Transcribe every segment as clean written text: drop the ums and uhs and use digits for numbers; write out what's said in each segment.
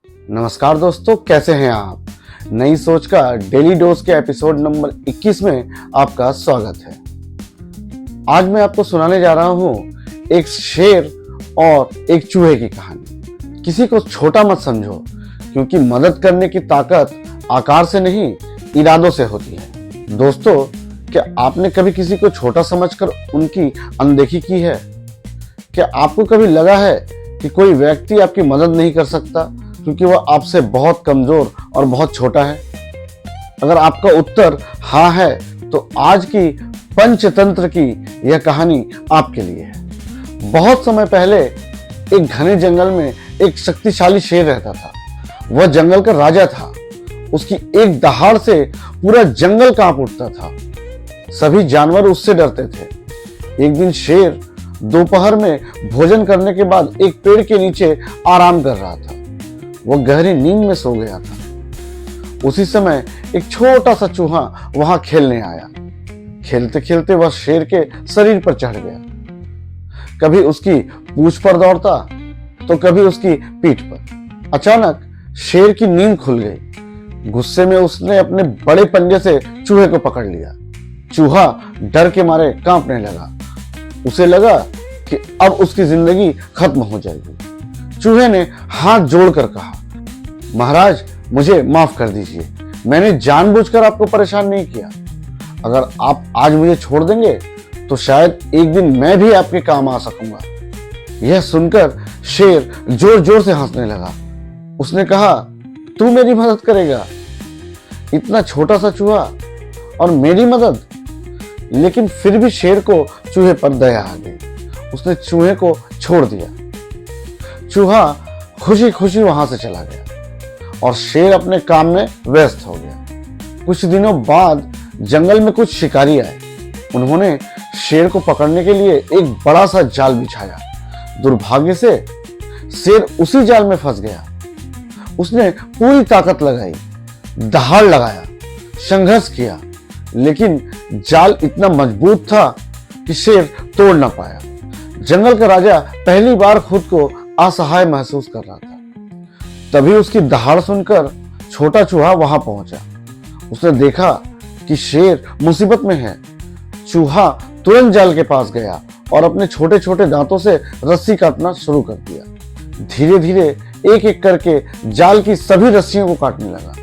नमस्कार दोस्तों, कैसे हैं आप। नई सोच का डेली डोज के एपिसोड नंबर 21 में आपका स्वागत है। आज मैं आपको सुनाने जा रहा हूं एक शेर और एक चूहे की कहानी। किसी को छोटा मत समझो, क्योंकि मदद करने की ताकत आकार से नहीं, इरादों से होती है। दोस्तों, क्या आपने कभी किसी को छोटा समझकर उनकी अनदेखी की है? क्या आपको कभी लगा है कि कोई व्यक्ति आपकी मदद नहीं कर सकता क्योंकि वह आपसे बहुत कमजोर और बहुत छोटा है? अगर आपका उत्तर हाँ है, तो आज की पंचतंत्र की यह कहानी आपके लिए है। बहुत समय पहले एक घने जंगल में एक शक्तिशाली शेर रहता था। वह जंगल का राजा था। उसकी एक दहाड़ से पूरा जंगल कांप उठता था। सभी जानवर उससे डरते थे। एक दिन शेर दोपहर में भोजन करने के बाद एक पेड़ के नीचे आराम कर रहा था। वह गहरी नींद में सो गया था। उसी समय एक छोटा सा चूहा वहां खेलने आया। खेलते खेलते वह शेर के शरीर पर चढ़ गया। कभी उसकी पूंछ पर दौड़ता तो कभी उसकी पीठ पर। अचानक शेर की नींद खुल गई। गुस्से में उसने अपने बड़े पंजे से चूहे को पकड़ लिया। चूहा डर के मारे कांपने लगा। उसे लगा कि अब उसकी जिंदगी खत्म हो जाएगी। चूहे ने हाथ जोड़कर कहा, महाराज, मुझे माफ कर दीजिए। मैंने जानबूझकर आपको परेशान नहीं किया। अगर आप आज मुझे छोड़ देंगे तो शायद एक दिन मैं भी आपके काम आ सकूंगा। यह सुनकर शेर जोर जोर से हंसने लगा। उसने कहा, तू मेरी मदद करेगा? इतना छोटा सा चूहा और मेरी मदद? लेकिन फिर भी शेर को चूहे पर दया आ गई। उसने चूहे को छोड़ दिया। चूहा खुशी खुशी वहां से चला गया और शेर अपने काम में व्यस्त हो गया। कुछ दिनों बाद जंगल में कुछ शिकारी आए। उन्होंने शेर को पकड़ने के लिए एक बड़ा सा जाल बिछाया। दुर्भाग्य से शेर उसी जाल में फंस गया। उसने पूरी ताकत लगाई, दहाड़ लगाया, संघर्ष किया, लेकिन जाल इतना मजबूत था कि शेर तोड़ ना पाया। जंगल का राजा पहली बार खुद को असहाय महसूस कर रहा था। तभी उसकी दहाड़ सुनकर छोटा चूहा वहां पहुंचा। उसने देखा कि शेर मुसीबत में है। चूहा तुरंत जाल के पास गया और अपने छोटे छोटे दांतों से रस्सी काटना शुरू कर दिया। धीरे धीरे एक एक करके जाल की सभी रस्सियों को काटने लगा।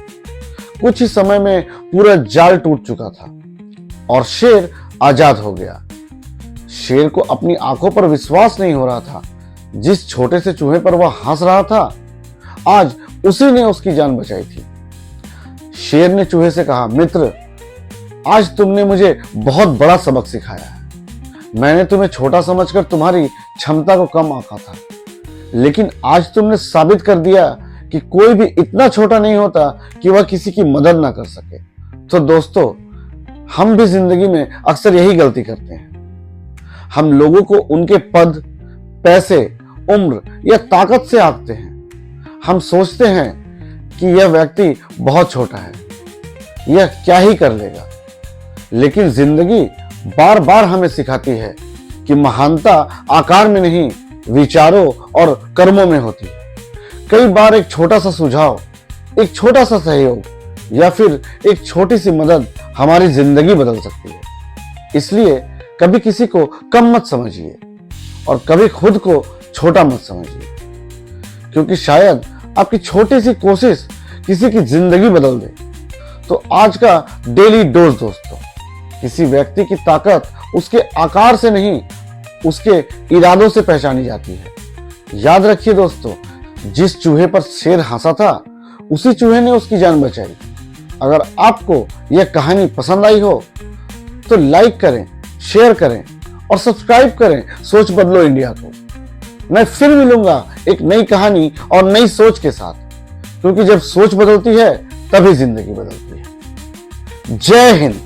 कुछ ही समय में पूरा जाल टूट चुका था और शेर आजाद हो गया। शेर को अपनी आंखों पर विश्वास नहीं हो रहा था। जिस छोटे से चूहे पर वह हंस रहा था, आज उसी ने उसकी जान बचाई थी। शेर ने चूहे से कहा, मित्र, आज तुमने मुझे बहुत बड़ा सबक सिखाया है। मैंने तुम्हें छोटा समझकर तुम्हारी क्षमता को कम आंका था, लेकिन आज तुमने साबित कर दिया कि कोई भी इतना छोटा नहीं होता कि वह किसी की मदद ना कर सके। तो दोस्तों, हम भी जिंदगी में अक्सर यही गलती करते हैं। हम लोगों को उनके पद, पैसे, उम्र या ताकत से आंकते हैं। हम सोचते हैं कि यह व्यक्ति बहुत छोटा है, यह क्या ही कर लेगा। लेकिन जिंदगी बार बार हमें सिखाती है कि महानता आकार में नहीं, विचारों और कर्मों में होती है। कई बार एक छोटा सा सुझाव, एक छोटा सा सहयोग या फिर एक छोटी सी मदद हमारी जिंदगी बदल सकती है। इसलिए कभी किसी को कम मत समझिए और कभी खुद को छोटा मत समझिए, क्योंकि शायद आपकी छोटी सी कोशिश किसी की जिंदगी बदल दे। तो आज का डेली डोज दोस्तों, किसी व्यक्ति की ताकत उसके आकार से नहीं, उसके इरादों से पहचानी जाती है। याद रखिए दोस्तों, जिस चूहे पर शेर हंसा था, उसी चूहे ने उसकी जान बचाई। अगर आपको यह कहानी पसंद आई हो तो लाइक करें, शेयर करें और सब्सक्राइब करें सोच बदलो इंडिया को। मैं फिर मिलूंगा एक नई कहानी और नई सोच के साथ, क्योंकि जब सोच बदलती है तभी जिंदगी बदलती है। जय हिंद।